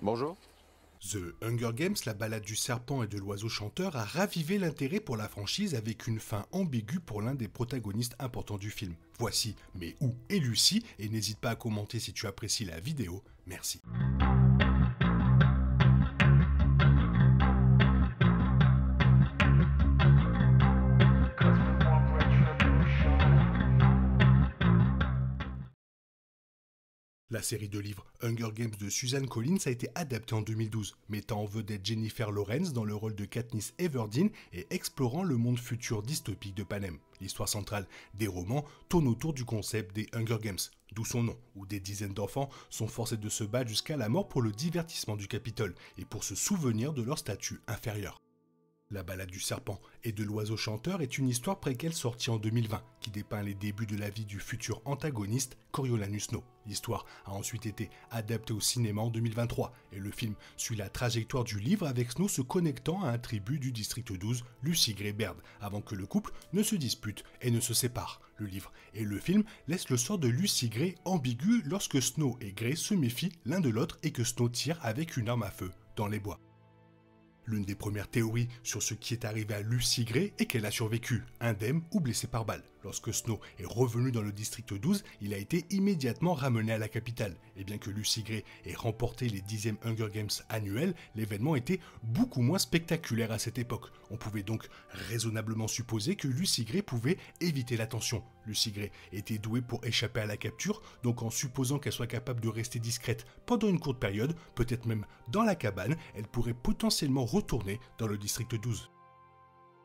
Bonjour. The Hunger Games, la balade du serpent et de l'oiseau chanteur, a ravivé l'intérêt pour la franchise avec une fin ambiguë pour l'un des protagonistes importants du film. Voici Mais où est Lucy, et n'hésite pas à commenter si tu apprécies la vidéo. Merci. La série de livres Hunger Games de Suzanne Collins a été adaptée en 2012, mettant en vedette Jennifer Lawrence dans le rôle de Katniss Everdeen et explorant le monde futur dystopique de Panem. L'histoire centrale des romans tourne autour du concept des Hunger Games, d'où son nom, où des dizaines d'enfants sont forcés de se battre jusqu'à la mort pour le divertissement du Capitole et pour se souvenir de leur statut inférieur. La balade du serpent et de l'oiseau chanteur est une histoire préquelle sortie en 2020 qui dépeint les débuts de la vie du futur antagoniste Coriolanus Snow. L'histoire a ensuite été adaptée au cinéma en 2023 et le film suit la trajectoire du livre avec Snow se connectant à un tribut du district 12, Lucy Gray Baird, avant que le couple ne se dispute et ne se sépare. Le livre et le film laissent le sort de Lucy Gray ambigu lorsque Snow et Gray se méfient l'un de l'autre et que Snow tire avec une arme à feu dans les bois. L'une des premières théories sur ce qui est arrivé à Lucy Gray est qu'elle a survécu, indemne ou blessée par balle. Lorsque Snow est revenu dans le district 12, il a été immédiatement ramené à la capitale. Et bien que Lucy Gray ait remporté les 10e Hunger Games annuels, l'événement était beaucoup moins spectaculaire à cette époque. On pouvait donc raisonnablement supposer que Lucy Gray pouvait éviter l'attention. Lucy Gray était douée pour échapper à la capture, donc en supposant qu'elle soit capable de rester discrète pendant une courte période, peut-être même dans la cabane, elle pourrait potentiellement retourner dans le district 12.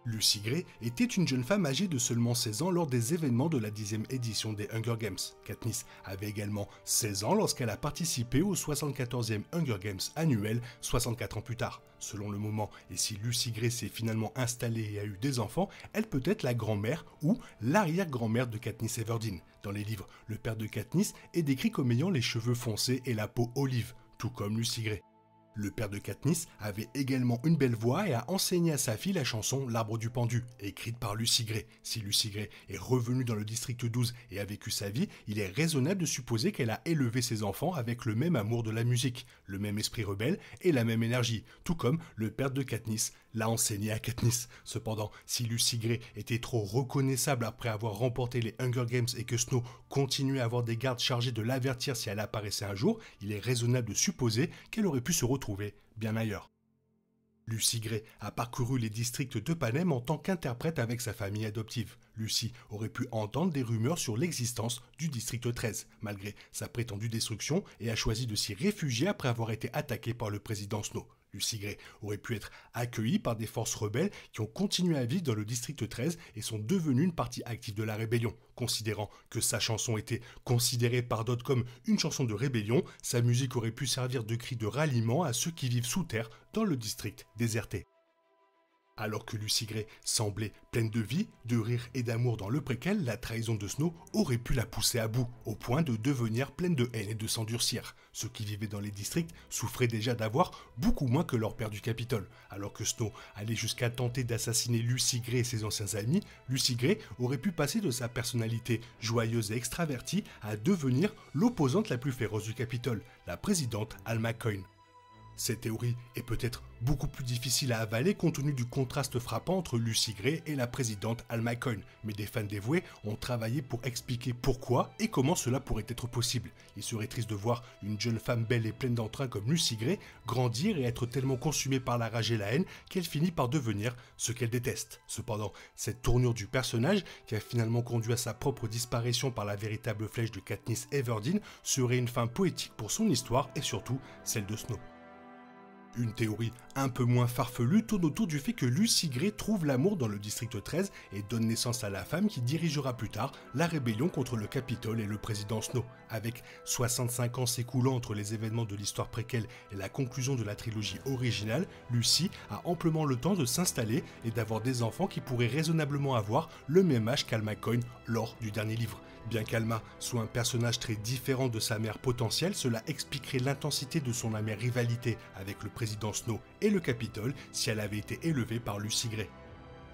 Lucy Gray était une jeune femme âgée de seulement 16 ans lors des événements de la 10e édition des Hunger Games. Katniss avait également 16 ans lorsqu'elle a participé au 74e Hunger Games annuel 64 ans plus tard. Selon le moment et si Lucy Gray s'est finalement installée et a eu des enfants, elle peut être la grand-mère ou l'arrière-grand-mère de Katniss Everdeen. Dans les livres, le père de Katniss est décrit comme ayant les cheveux foncés et la peau olive, tout comme Lucy Gray. Le père de Katniss avait également une belle voix et a enseigné à sa fille la chanson L'Arbre du Pendu, écrite par Lucy Gray. Si Lucy Gray est revenue dans le district 12 et a vécu sa vie, il est raisonnable de supposer qu'elle a élevé ses enfants avec le même amour de la musique, le même esprit rebelle et la même énergie, tout comme le père de Katniss l'a enseigné à Katniss. Cependant, si Lucy Gray était trop reconnaissable après avoir remporté les Hunger Games et que Snow continuait à avoir des gardes chargés de l'avertir si elle apparaissait un jour, il est raisonnable de supposer qu'elle aurait pu se retrouver bien ailleurs. Lucy Gray a parcouru les districts de Panem en tant qu'interprète avec sa famille adoptive. Lucy aurait pu entendre des rumeurs sur l'existence du district 13, malgré sa prétendue destruction, et a choisi de s'y réfugier après avoir été attaquée par le président Snow. Lucy Gray aurait pu être accueillie par des forces rebelles qui ont continué à vivre dans le district 13 et sont devenues une partie active de la rébellion. Considérant que sa chanson était considérée par d'autres comme une chanson de rébellion, sa musique aurait pu servir de cri de ralliement à ceux qui vivent sous terre dans le district déserté. Alors que Lucy Gray semblait pleine de vie, de rire et d'amour dans le préquel, la trahison de Snow aurait pu la pousser à bout, au point de devenir pleine de haine et de s'endurcir. Ceux qui vivaient dans les districts souffraient déjà d'avoir beaucoup moins que leur père du Capitole. Alors que Snow allait jusqu'à tenter d'assassiner Lucy Gray et ses anciens amis, Lucy Gray aurait pu passer de sa personnalité joyeuse et extravertie à devenir l'opposante la plus féroce du Capitole, la présidente Alma Coin. Cette théorie est peut-être beaucoup plus difficile à avaler compte tenu du contraste frappant entre Lucy Gray et la présidente Alma Coin, mais des fans dévoués ont travaillé pour expliquer pourquoi et comment cela pourrait être possible. Il serait triste de voir une jeune femme belle et pleine d'entrain comme Lucy Gray grandir et être tellement consumée par la rage et la haine qu'elle finit par devenir ce qu'elle déteste. Cependant, cette tournure du personnage, qui a finalement conduit à sa propre disparition par la véritable flèche de Katniss Everdeen, serait une fin poétique pour son histoire et surtout celle de Snow. Une théorie un peu moins farfelue tourne autour du fait que Lucy Gray trouve l'amour dans le district 13 et donne naissance à la femme qui dirigera plus tard la rébellion contre le Capitole et le président Snow. Avec 65 ans s'écoulant entre les événements de l'histoire préquelle et la conclusion de la trilogie originale, Lucy a amplement le temps de s'installer et d'avoir des enfants qui pourraient raisonnablement avoir le même âge qu'Alma Coin lors du dernier livre. Bien qu'Alma soit un personnage très différent de sa mère potentielle, cela expliquerait l'intensité de son amère rivalité avec le président Snow et le Capitole si elle avait été élevée par Lucy Gray.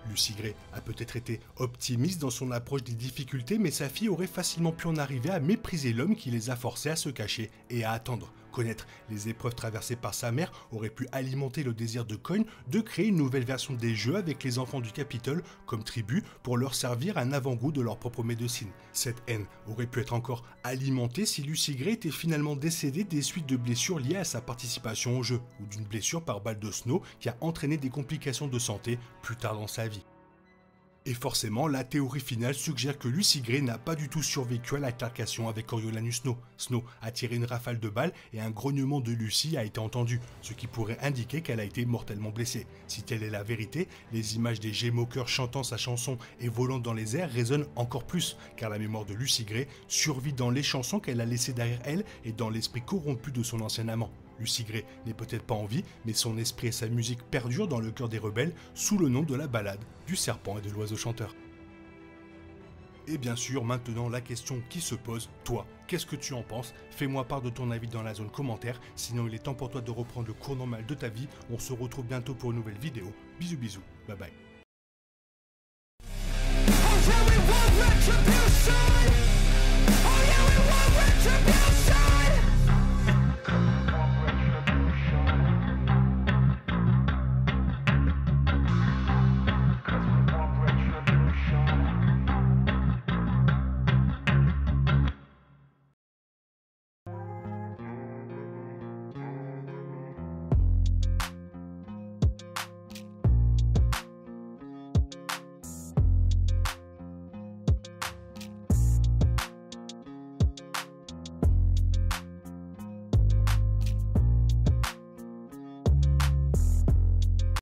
Lucy Gray a peut-être été optimiste dans son approche des difficultés, mais sa fille aurait facilement pu en arriver à mépriser l'homme qui les a forcés à se cacher et à attendre. connaître. Les épreuves traversées par sa mère auraient pu alimenter le désir de Coin de créer une nouvelle version des jeux avec les enfants du Capitole comme tribu pour leur servir un avant-goût de leur propre médecine. Cette haine aurait pu être encore alimentée si Lucy Gray était finalement décédée des suites de blessures liées à sa participation au jeu ou d'une blessure par balle de snow qui a entraîné des complications de santé plus tard dans sa vie. Et forcément, la théorie finale suggère que Lucy Gray n'a pas du tout survécu à l'altercation avec Coriolanus Snow. Snow a tiré une rafale de balles et un grognement de Lucy a été entendu, ce qui pourrait indiquer qu'elle a été mortellement blessée. Si telle est la vérité, les images des G-Mockers chantant sa chanson et volant dans les airs résonnent encore plus, car la mémoire de Lucy Gray survit dans les chansons qu'elle a laissées derrière elle et dans l'esprit corrompu de son ancien amant. Lucy Gray n'est peut-être pas en vie, mais son esprit et sa musique perdurent dans le cœur des rebelles sous le nom de la ballade du serpent et de l'oiseau chanteur. Et bien sûr, maintenant la question qui se pose, toi, qu'est-ce que tu en penses? Fais-moi part de ton avis dans la zone commentaire, sinon il est temps pour toi de reprendre le cours normal de ta vie. On se retrouve bientôt pour une nouvelle vidéo. Bisous bisous, bye bye.